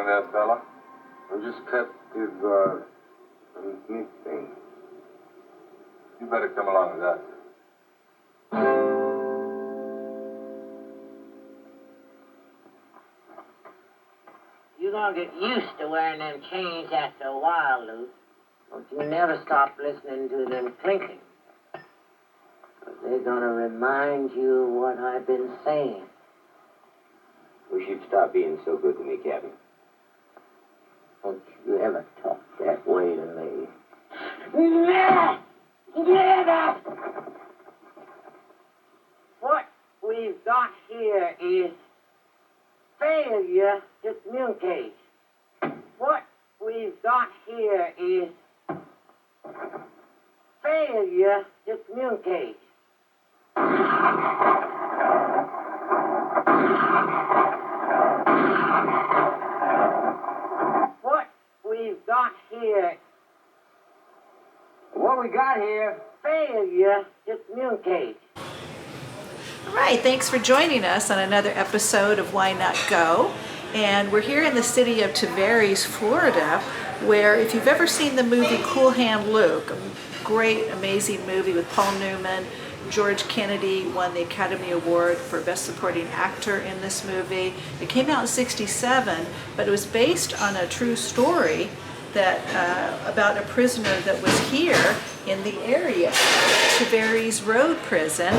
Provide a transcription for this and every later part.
doing there, fella? I just kept his, sneak thing. You better come along with us. You're gonna get used to wearing them chains after a while, Luke. Don't you never stop listening to them clinking. But they're gonna remind you of what I've been saying. Wish you'd stop being so good to me, Captain. Don't you ever talk that way to me. Never! Never! What we've got here is failure to communicate. What we've got here is failure to communicate. What we've got here. What we got here? Failure to communicate. All right, thanks for joining us on another episode of Why Not Go. And we're here in the city of Tavares, Florida, where if you've ever seen the movie Cool Hand Luke, a great, amazing movie with Paul Newman, George Kennedy won the Academy Award for Best Supporting Actor in this movie. It came out in '67, but it was based on a true story that about a prisoner that was here in the area, Tavares Road Prison.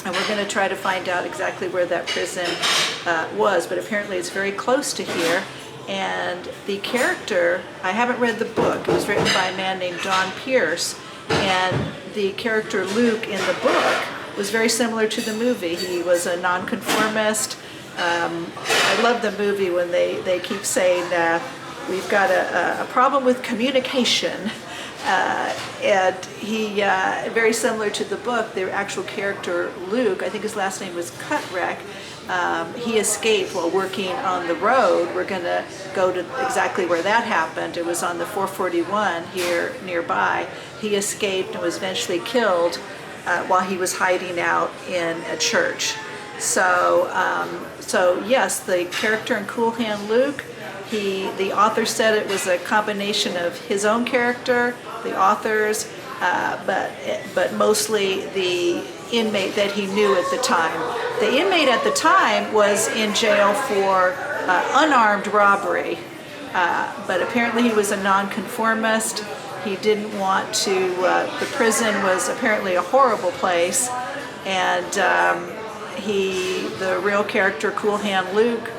And we're going to try to find out exactly where that prison was, but apparently it's very close to here. And the character, I haven't read the book, it was written by a man named Donn Pearce, and the character Luke in the book was very similar to the movie. He was a nonconformist. I love the movie when they keep saying, we've got a problem with communication. And he, very similar to the book, the actual character Luke, I think his last name was Catrett, he escaped while working on the road. We're going to go to exactly where that happened. It was on the 441 here nearby. He escaped and was eventually killed while he was hiding out in a church. So yes, the character in Cool Hand Luke, the author said it was a combination of his own character, the author's, but mostly the inmate that he knew at the time. The inmate at the time was in jail for unarmed robbery, but apparently he was a nonconformist. He didn't want to, the prison was apparently a horrible place, and the real character, Cool Hand Luke,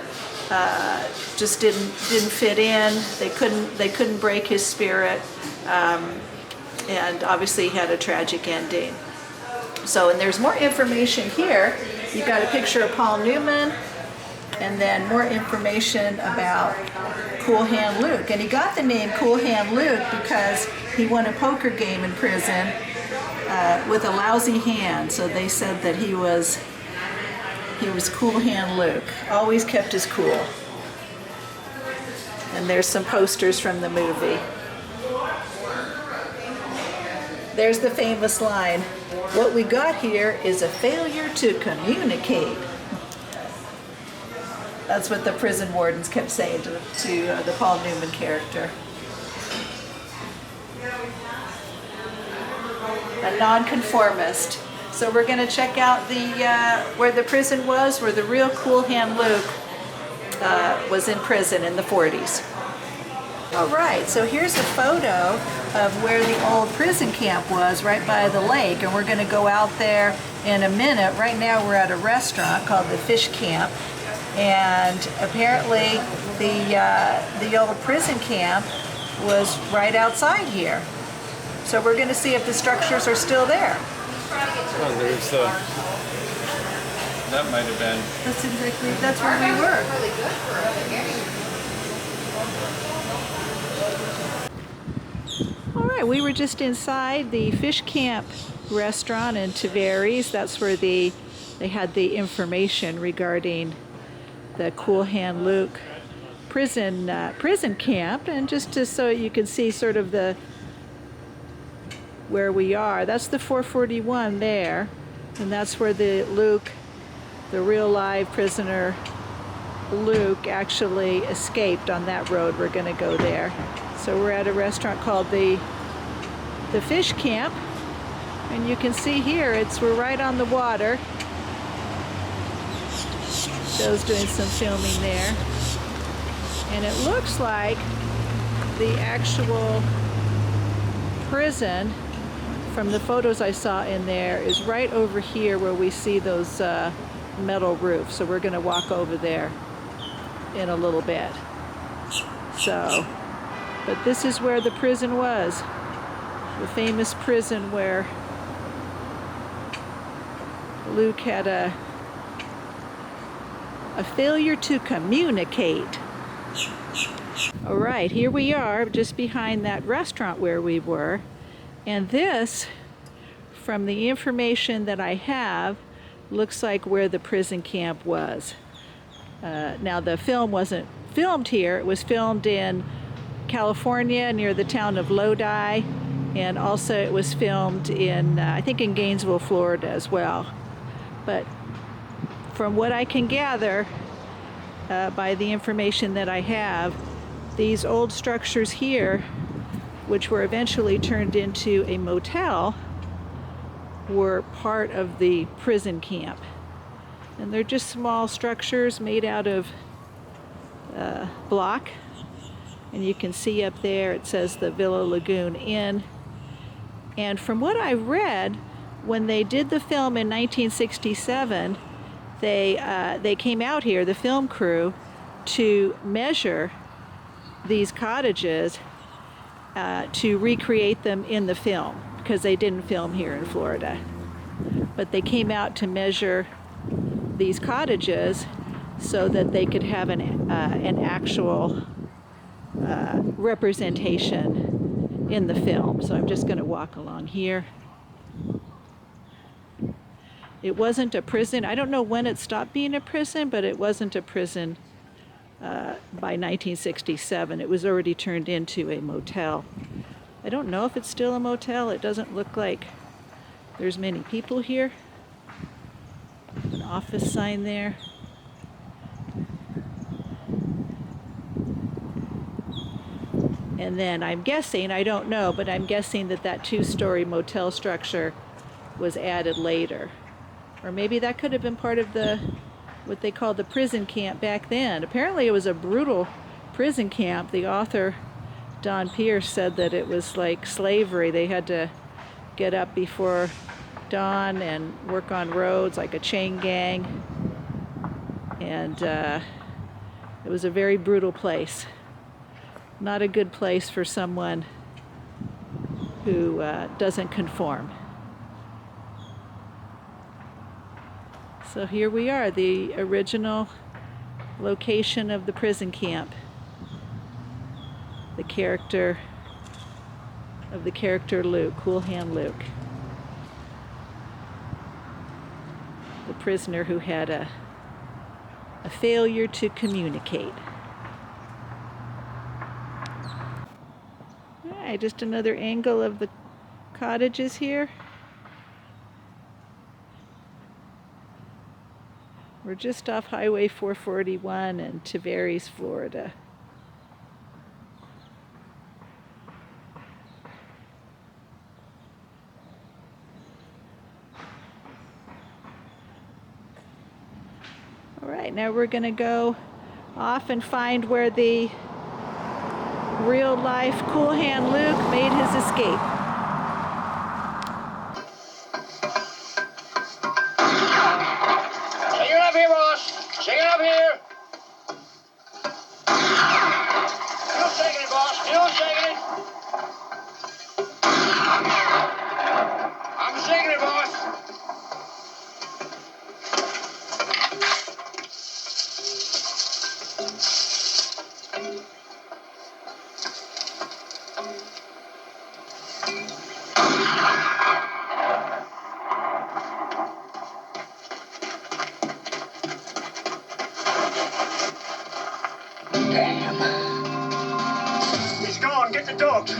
just didn't fit in. They couldn't break his spirit, and obviously he had a tragic ending. So, and there's more information here. You've got a picture of Paul Newman, and then more information about Cool Hand Luke. And he got the name Cool Hand Luke because he won a poker game in prison with a lousy hand. So they said that he was Cool Hand Luke. Always kept his cool. And there's some posters from the movie. There's the famous line, "What we got here is a failure to communicate." That's what the prison wardens kept saying to the Paul Newman character. A nonconformist. So we're going to check out where the prison was, where the real Cool Hand Luke was in prison in the 40s. All right, so here's a photo of where the old prison camp was, right by the lake, and we're going to go out there in a minute. Right now we're at a restaurant called the Fish Camp, and apparently the old prison camp was right outside here. So we're going to see if the structures are still there. Oh, there's that might have been. That's where we were. All right, we were just inside the Fish Camp restaurant in Tavares. That's where they had the information regarding the Cool Hand Luke prison camp, and just so you can see sort of where we are. That's the 441 there, and that's where the Luke, the real live prisoner, Luke actually escaped on that road. We're going to go there. So we're at a restaurant called the Fish Camp, and you can see here we're right on the water. Joe's doing some filming there, and it looks like the actual prison from the photos I saw in there is right over here where we see those metal roofs. So we're going to walk over there in a little bit. So, but this is where the prison was, the famous prison where Luke had a failure to communicate. All right, here we are just behind that restaurant where we were, and this, from the information that I have, looks like where the prison camp was. Now the film wasn't filmed here, it was filmed in California near the town of Lodi, and also it was filmed in, I think in Gainesville, Florida as well. But from what I can gather, by the information that I have, these old structures here, which were eventually turned into a motel, were part of the prison camp. And they're just small structures made out of block. And you can see up there it says the Villa Lagoon Inn. And from what I read, when they did the film in 1967, they came out here, the film crew, to measure these cottages to recreate them in the film, because they didn't film here in Florida. But they came out to measure these cottages so that they could have an actual representation in the film. So I'm just going to walk along here. It wasn't a prison. I don't know when it stopped being a prison, but it wasn't a prison by 1967. It was already turned into a motel. I don't know if it's still a motel. It doesn't look like there's many people here. An office sign there. And then I'm guessing, I don't know, but I'm guessing that that two-story motel structure was added later. Or maybe that could have been part of what they called the prison camp back then. Apparently it was a brutal prison camp. The author, Donn Pearce, said that it was like slavery. They had to get up before dawn and work on roads like a chain gang. And it was a very brutal place. Not a good place for someone who doesn't conform. So here we are, the original location of the prison camp. The character Luke, Cool Hand Luke. The prisoner who had a failure to communicate. All right, just another angle of the cottages here. We're just off Highway 441 in Tavares, Florida. All right, now we're going to go off and find where the real-life Cool Hand Luke made his escape. Shake it up here! Still shaking it, boss. Still shaking it. I'm shaking it, boss. Damn. He's gone. Get the dogs.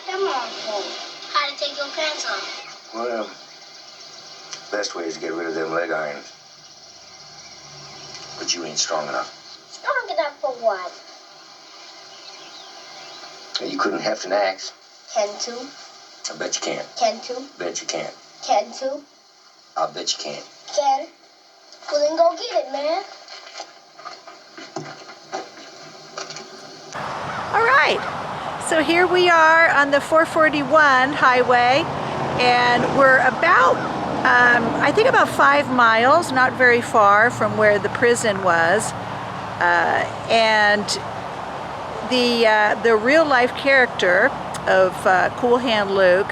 got them on for? How to take your pants off? Well, best way is to get rid of them leg irons. But you ain't strong enough. Strong enough for what? You couldn't heft an axe. Can to. I bet you can't. Can to. Bet you can't. Can to. I'll bet you can't. Can. Well, then go get it, man. All right, so here we are on the 441 highway, and we're about, I think about 5 miles, not very far from where the prison was. And the real life character of Cool Hand Luke,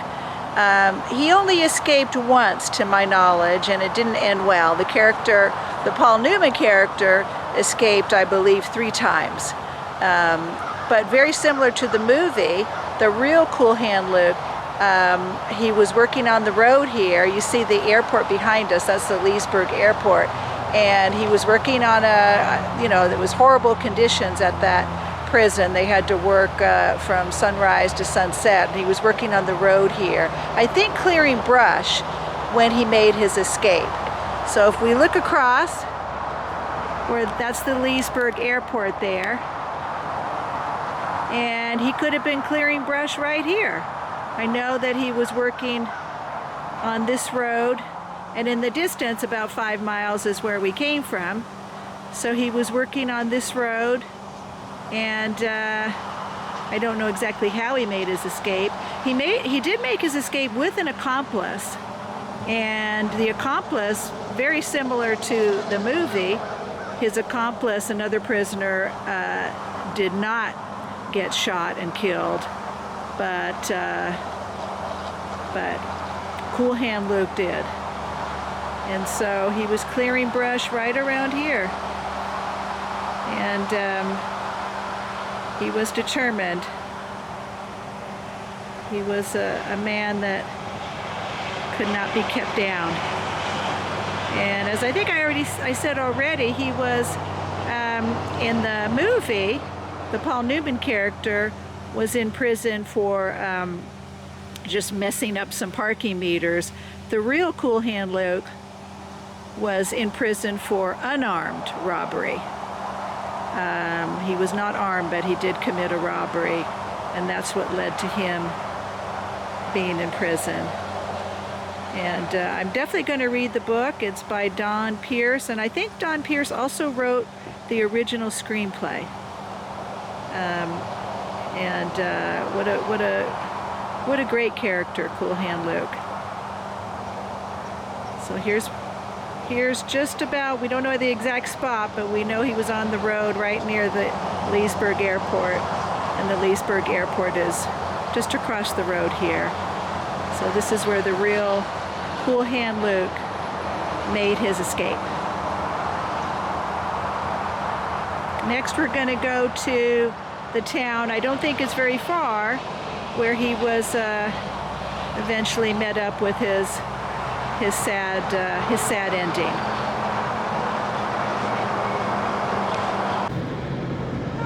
he only escaped once to my knowledge, and it didn't end well. The character, the Paul Newman character, escaped, I believe, 3 times. But very similar to the movie, the real Cool Hand Luke, he was working on the road here. You see the airport behind us, that's the Leesburg Airport. And he was working on there was horrible conditions at that prison. They had to work from sunrise to sunset. And he was working on the road here, I think clearing brush, when he made his escape. So if we look across, that's the Leesburg Airport there. And he could have been clearing brush right here. I know that he was working on this road, and in the distance about 5 miles is where we came from. So he was working on this road, and I don't know exactly how he made his escape. He did make his escape with an accomplice, and the accomplice, very similar to the movie, his accomplice, another prisoner, did not get shot and killed, but Cool Hand Luke did. And so he was clearing brush right around here, and he was determined. He was a man that could not be kept down. And as I think I said already, he was in the movie, the Paul Newman character was in prison for just messing up some parking meters. The real Cool Hand Luke was in prison for unarmed robbery. He was not armed, but he did commit a robbery, and that's what led to him being in prison. And I'm definitely going to read the book. It's by Donn Pearce, and I think Donn Pearce also wrote the original screenplay. What a great character, Cool Hand Luke. So here's just about, we don't know the exact spot, but we know he was on the road right near the Leesburg Airport, and the Leesburg Airport is just across the road here. So this is where the real Cool Hand Luke made his escape. Next we're going to go to the town, I don't think it's very far, where he was eventually met up with his sad ending.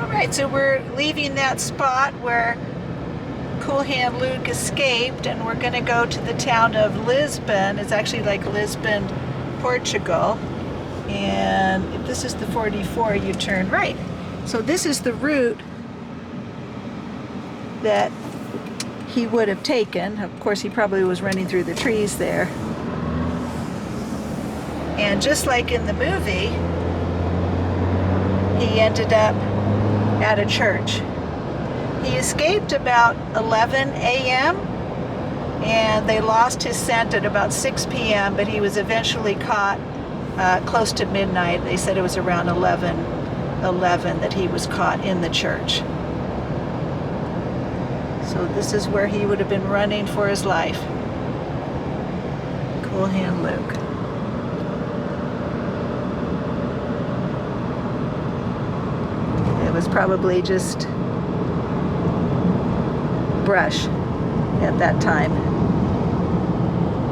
All right, so we're leaving that spot where Cool Hand Luke escaped, and we're going to go to the town of Lisbon. It's actually like Lisbon, Portugal. And if this is the 44, you turn right. So this is the route that he would have taken. Of course, he probably was running through the trees there. And just like in the movie, he ended up at a church. He escaped about 11 a.m. and they lost his scent at about 6 p.m., but he was eventually caught close to midnight. They said it was around 11 that he was caught in the church. So this is where he would have been running for his life. Cool Hand Luke. It was probably just brush at that time,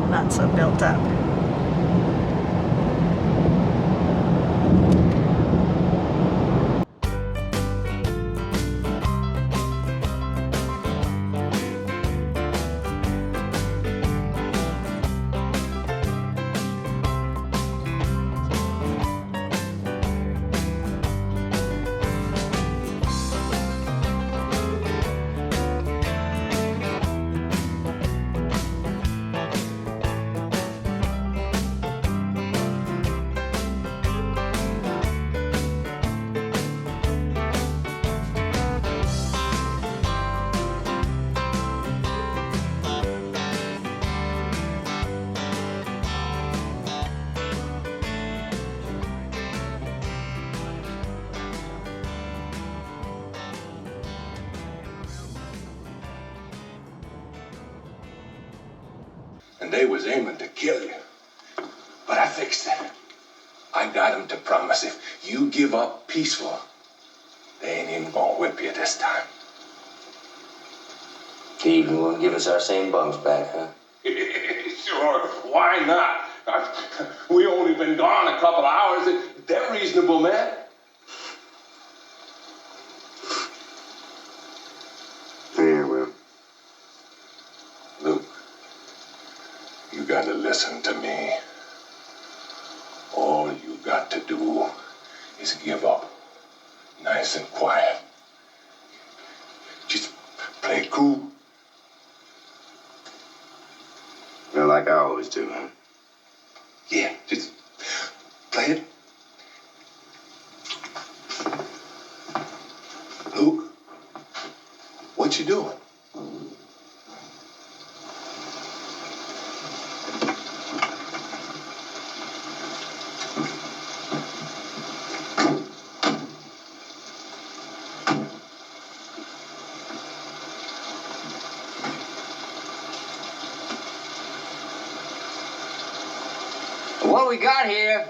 not so built up. and they was aiming to kill you. But I fixed it. I got them to promise if you give up peaceful, they ain't even gonna whip you this time. They even won't give us our same bumps back, huh? Sure, why not? We only been gone a couple hours. They're reasonable, man. Yeah, well. Luke, you gotta listen to me. All you got to do is give up. Nice and quiet. Just play cool. Well, like I always do, huh? Yeah, just play it. Luke, what you doing? What we got here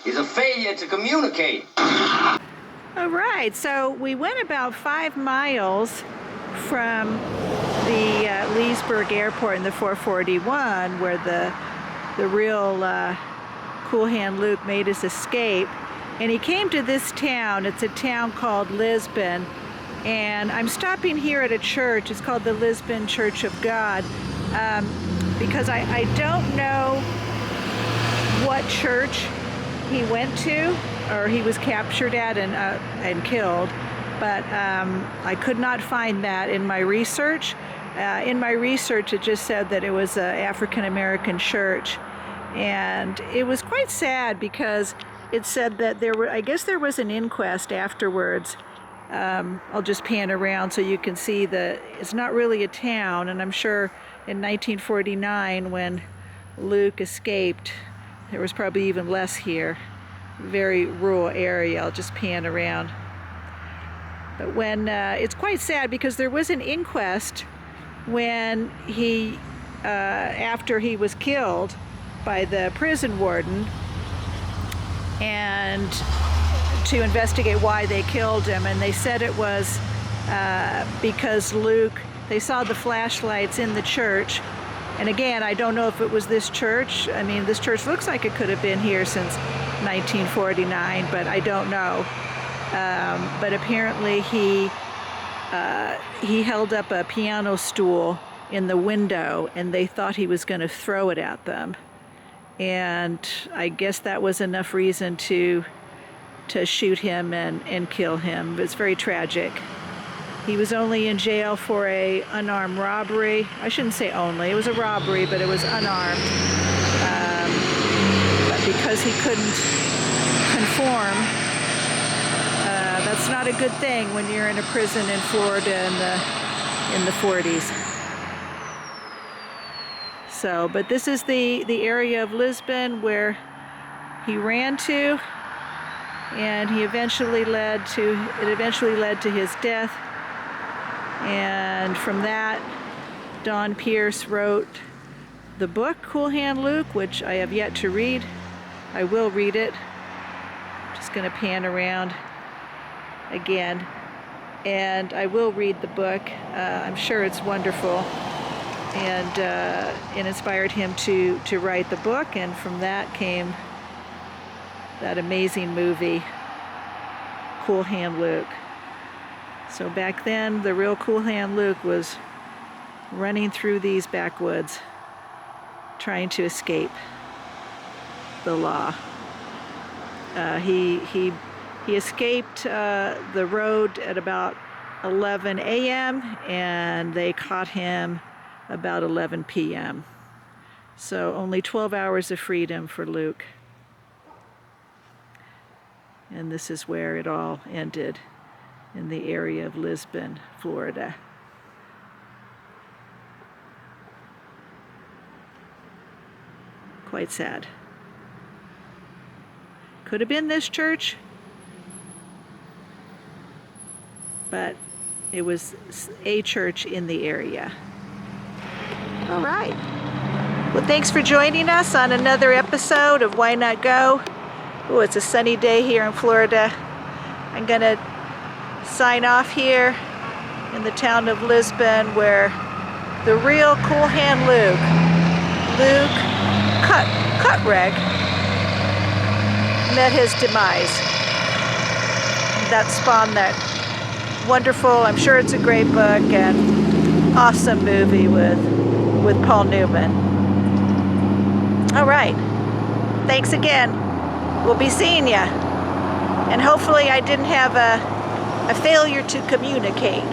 is a failure to communicate. All right, so we went about 5 miles from the Leesburg Airport in the 441, where the real Cool Hand Luke made his escape. And he came to this town. It's a town called Lisbon. And I'm stopping here at a church. It's called the Lisbon Church of God, because I don't know what church he went to or he was captured at and killed, but I could not find that in my research. In my research, it just said that it was an African-American church, and it was quite sad because it said that I guess there was an inquest afterwards. I'll just pan around so you can see that it's not really a town, and I'm sure in 1949 when Luke escaped, there was probably even less here. Very rural area. I'll just pan around. But when it's quite sad because there was an inquest when he, after he was killed by the prison warden, and to investigate why they killed him, and they said it was because Luke, they saw the flashlights in the church. And again, I don't know if it was this church. I mean, this church looks like it could have been here since 1949, but I don't know. But apparently he held up a piano stool in the window, and they thought he was going to throw it at them. And I guess that was enough reason to shoot him and kill him. It's very tragic. He was only in jail for a unarmed robbery. I shouldn't say only. It was a robbery, but it was unarmed. But because he couldn't conform, that's not a good thing when you're in a prison in Florida in the 40s. So, but this is the area of Lisbon where he ran to, and it eventually led to his death. And from that, Donn Pearce wrote the book, Cool Hand Luke, which I have yet to read. I will read it. Just going to pan around again. And I will read the book. I'm sure it's wonderful. And it inspired him to write the book. And from that came that amazing movie, Cool Hand Luke. So back then, the real Cool Hand Luke was running through these backwoods, trying to escape the law. He escaped the road at about 11 a.m. and they caught him about 11 p.m. So only 12 hours of freedom for Luke. And this is where it all ended, in the area of Lisbon, Florida. Quite sad. Could have been this church, but it was a church in the area. All right. Well, thanks for joining us on another episode of Why Not Go. Oh, it's a sunny day here in Florida. I'm gonna sign off here in the town of Lisbon, where the real Cool Hand Luke Catrett, met his demise. That spawned that wonderful, I'm sure it's a great book and awesome movie with Paul Newman. All right, thanks again. We'll be seeing ya. And hopefully I didn't have a failure to communicate.